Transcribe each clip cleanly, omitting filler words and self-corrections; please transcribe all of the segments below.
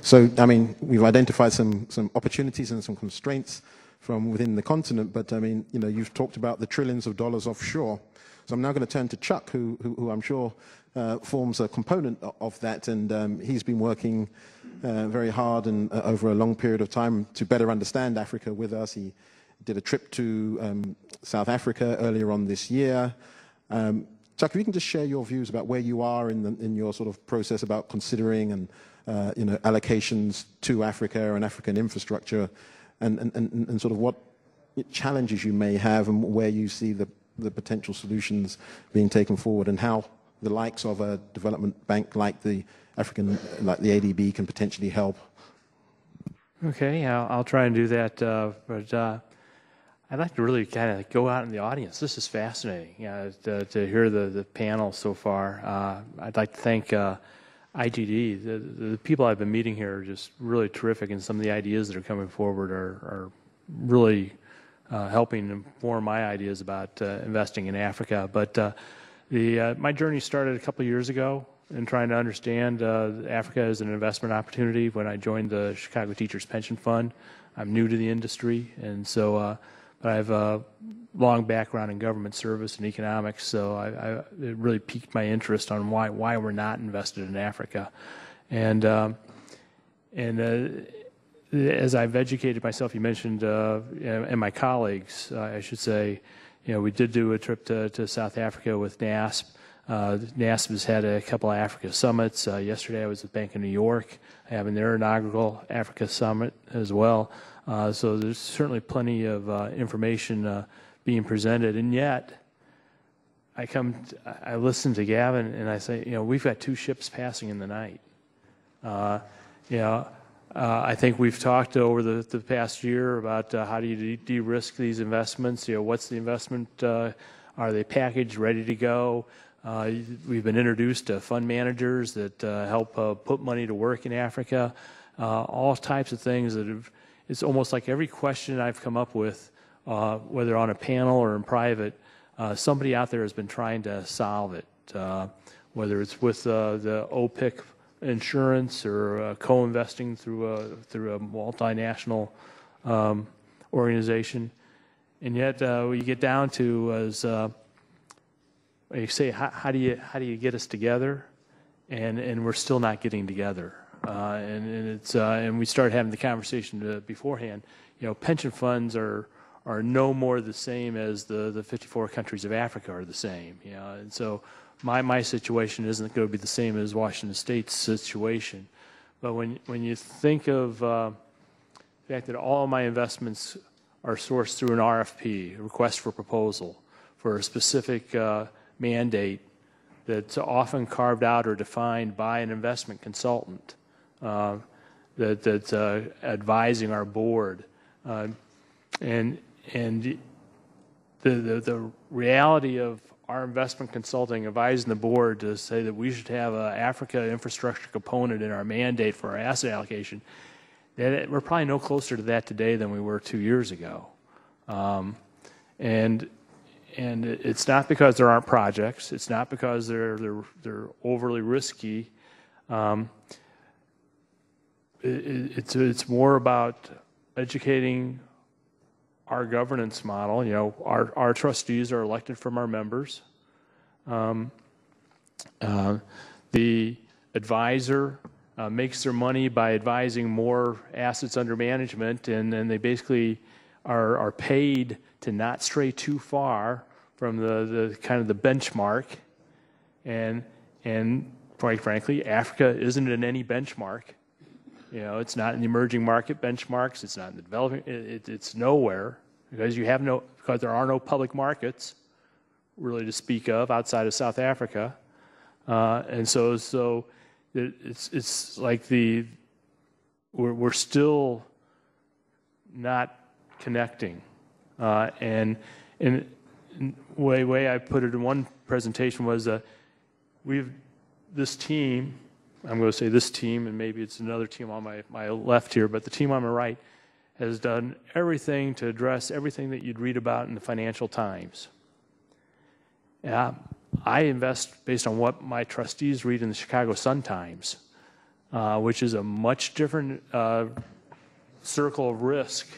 So, I mean, we've identified some opportunities and some constraints from within the continent, but I mean, you know, you've talked about the trillions of dollars offshore. So I'm now going to turn to Chuck, who I'm sure forms a component of that, and he's been working very hard and over a long period of time to better understand Africa with us. He did a trip to South Africa earlier on this year. Chuck, if you can just share your views about where you are in your sort of process about considering and you know, allocations to Africa and African infrastructure, and sort of what challenges you may have and where you see the potential solutions being taken forward, and how the likes of a development bank like the ADB can potentially help. Okay, I'll try and do that, but I'd like to really kind of go out in the audience. This is fascinating, to hear the panel so far. I'd like to thank IGD. The people I've been meeting here are just really terrific, and some of the ideas that are coming forward are really helping inform my ideas about investing in Africa. But my journey started a couple of years ago in trying to understand Africa as an investment opportunity when I joined the Chicago Teachers Pension Fund. I'm new to the industry, and so but I have a long background in government service and economics, so it really piqued my interest on why we're not invested in Africa. And as I've educated myself, you mentioned, and my colleagues, I should say, you know, we did do a trip to South Africa with NASP. NASP has had a couple of Africa summits. Yesterday I was at Bank of New York having their inaugural Africa summit as well. So there's certainly plenty of information being presented, and yet I listen to Gavin and I say, you know, we've got two ships passing in the night. You know, I think we've talked over the past year about how do you de-risk these investments. You know, what's the investment? Are they packaged, ready to go? We've been introduced to fund managers that help put money to work in Africa. All types of things that have. It's almost like every question I've come up with, whether on a panel or in private, somebody out there has been trying to solve it. Whether it's with the OPIC insurance or co-investing through a multinational organization, and yet when you get down to as you say, how do you get us together, and we're still not getting together, and we started having the conversation beforehand. You know, pension funds are no more the same as the 54 countries of Africa are the same. You know, and so. My situation isn't going to be the same as Washington State's situation, but when you think of the fact that all my investments are sourced through an RFP, a request for proposal, for a specific mandate that's often carved out or defined by an investment consultant that's advising our board, and the reality of our investment consulting advising the board to say that we should have an Africa infrastructure component in our mandate for our asset allocation, that we're probably no closer to that today than we were 2 years ago. And it's not because there aren't projects. It's not because they're overly risky. It's more about educating our governance model. You know, our trustees are elected from our members. The advisor makes their money by advising more assets under management, and then they basically are paid to not stray too far from the kind of the benchmark. And quite frankly, Africa isn't in any benchmark. You know, it's not in the emerging market benchmarks. It's not in the developing. It's nowhere because because there are no public markets really to speak of outside of South Africa, and so it's like we're still not connecting, and way I put it in one presentation was this team. I'm going to say this team, and maybe it's another team on my left here, but the team on my right has done everything to address everything that you'd read about in the Financial Times. I invest based on what my trustees read in the Chicago Sun-Times. which is a much different circle of risk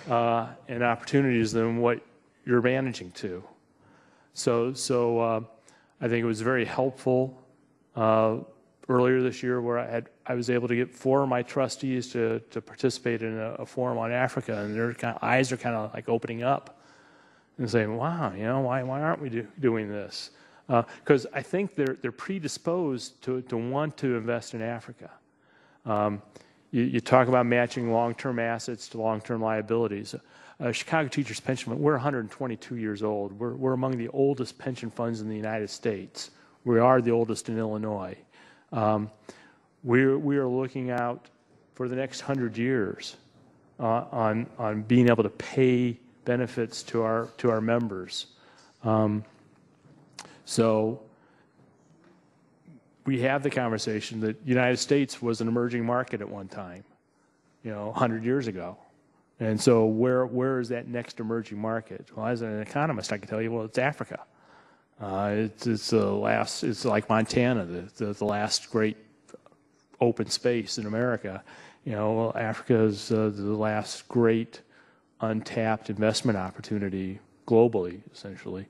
and opportunities than what you're managing to. So I think it was very helpful earlier this year where I was able to get 4 of my trustees to participate in a forum on Africa, and their eyes are kind of like opening up and saying, "Wow, you know, why aren't we doing this?" Because I think they're predisposed to want to invest in Africa. You talk about matching long-term assets to long-term liabilities. Chicago Teachers Pension Fund, we're 122 years old. We're among the oldest pension funds in the United States. We are the oldest in Illinois. We are looking out for the next 100 years on being able to pay benefits to our members. So we have the conversation that the United States was an emerging market at one time, 100 years ago. And so where is that next emerging market? Well, as an economist, I can tell you, well, it's Africa. It's like Montana, the last great open space in America. Well, Africa is the last great untapped investment opportunity globally, essentially.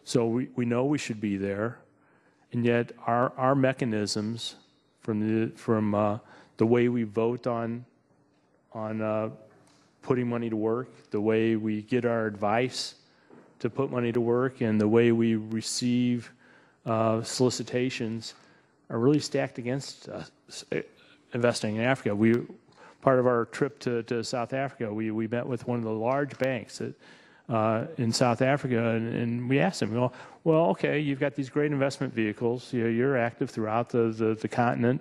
So we know we should be there, and yet our mechanisms from the way we vote on putting money to work, the way we get our advice to put money to work, and the way we receive solicitations are really stacked against investing in Africa. Part of our trip to South Africa, we met with one of the large banks in South Africa, and we asked them, well, okay, you've got these great investment vehicles, you're active throughout the continent,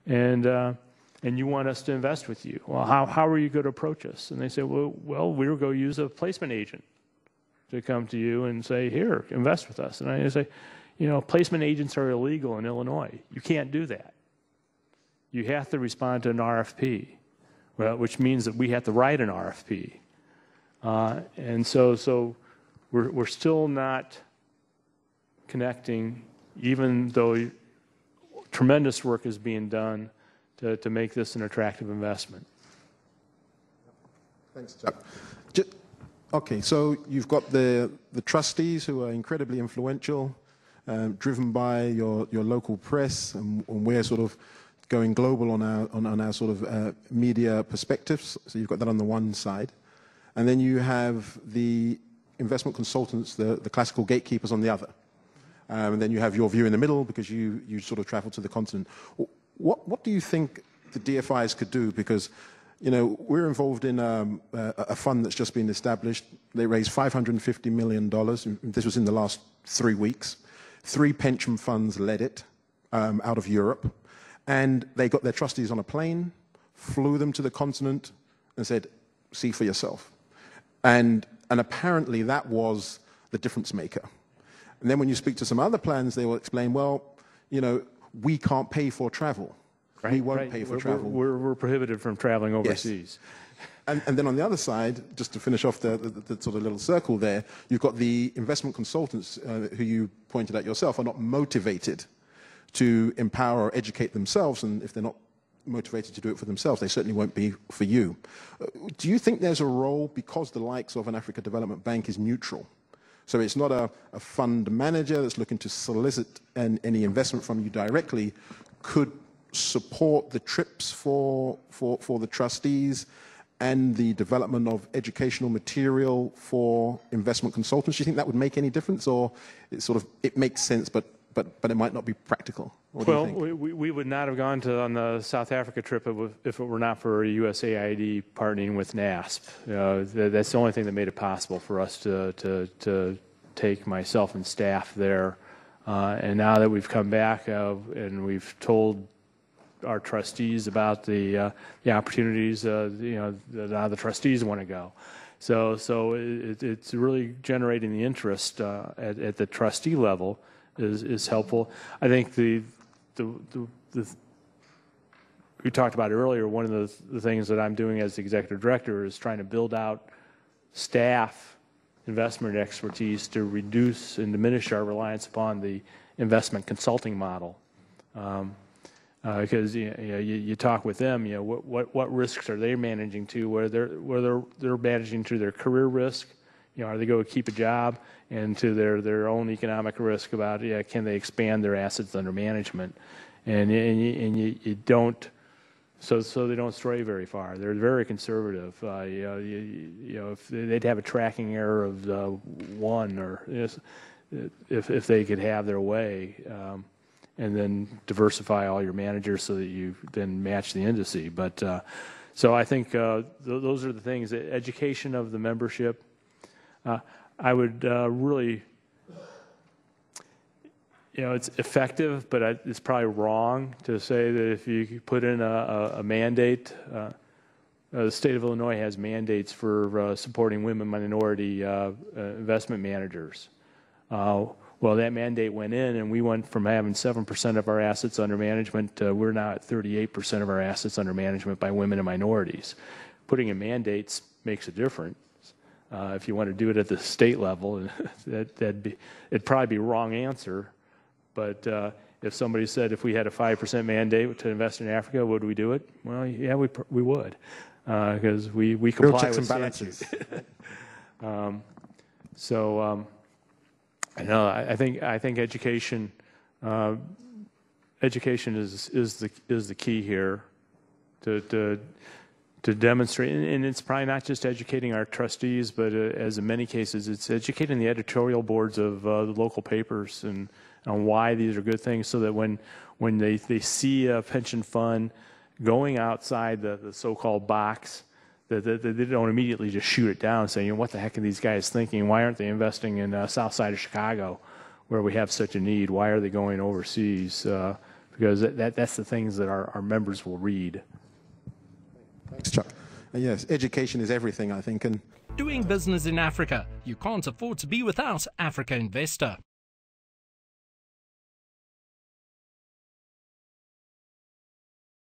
and you want us to invest with you. Well, how are you going to approach us? And they said, well, we're going to use a placement agent to come to you and say, here, invest with us. And I say, placement agents are illegal in Illinois. You can't do that. You have to respond to an RFP, which means that we have to write an RFP. And so we're still not connecting, even though tremendous work is being done to make this an attractive investment. Thanks, Chuck. Okay, so you've got the trustees who are incredibly influential, driven by your local press, and we're sort of going global on our sort of media perspectives. So you've got that on the one side. And then you have the investment consultants, the classical gatekeepers on the other. And then you have your view in the middle because you sort of travel to the continent. What do you think the DFIs could do? Because, we're involved in a fund that's just been established. They raised $550 million. This was in the last 3 weeks. 3 pension funds led it out of Europe. And they got their trustees on a plane, flew them to the continent, and said, see for yourself. And apparently that was the difference maker. And then when you speak to some other plans, they will explain, well, we can't pay for travel. Right, we won't pay for travel. We're prohibited from traveling overseas. Yes. And then on the other side, just to finish off the sort of little circle there, you've got the investment consultants who you pointed out yourself are not motivated to empower or educate themselves, and if they're not motivated to do it for themselves, they certainly won't be for you. Do you think there's a role, because the likes of an Africa Development Bank is neutral? So it's not a fund manager that's looking to solicit any investment from you directly, could support the trips for the trustees and the development of educational material for investment consultants? Do you think that would make any difference, or it makes sense, but it might not be practical? Well, we would not have gone on the South Africa trip if it were not for USAID partnering with NASP. That's the only thing that made it possible for us to take myself and staff there. And now that we've come back and we've told our trustees about the opportunities, now the trustees want to go. So it's really generating the interest at the trustee level is helpful. I think we talked about it earlier. One of the things that I'm doing as the executive director is trying to build out staff investment expertise to reduce and diminish our reliance upon the investment consulting model. because you talk with them, what risks are they managing to, where they're managing to their career risk, are they going to keep a job, and to their own economic risk about can they expand their assets under management, and you don't. So they don't stray very far. They're very conservative. If they'd have a tracking error of 1, or if they could have their way, and then diversify all your managers so that you then match the indice. But so I think those are the things. The education of the membership. I would really. It's effective, but it's probably wrong to say that if you put in a mandate, the state of Illinois has mandates for supporting women minority investment managers. Well, that mandate went in, and we went from having 7% of our assets under management, we're now at 38% of our assets under management by women and minorities. Putting in mandates makes a difference. If you want to do it at the state level, it'd probably be a wrong answer. But if somebody said if we had a 5% mandate to invest in Africa, would we do it? Well, yeah, we would, because we comply Real checks with and balances. I think education is the key here to demonstrate, and it's probably not just educating our trustees, but as in many cases, it's educating the editorial boards of the local papers and on why these are good things, so that when they see a pension fund going outside the so-called box, that they don't immediately just shoot it down, saying, what the heck are these guys thinking? Why aren't they investing in south side of Chicago, where we have such a need? Why are they going overseas? Because that's the things that our members will read. Thanks, Chuck. Yes, education is everything, I think. And doing business in Africa, you can't afford to be without Africa Investor.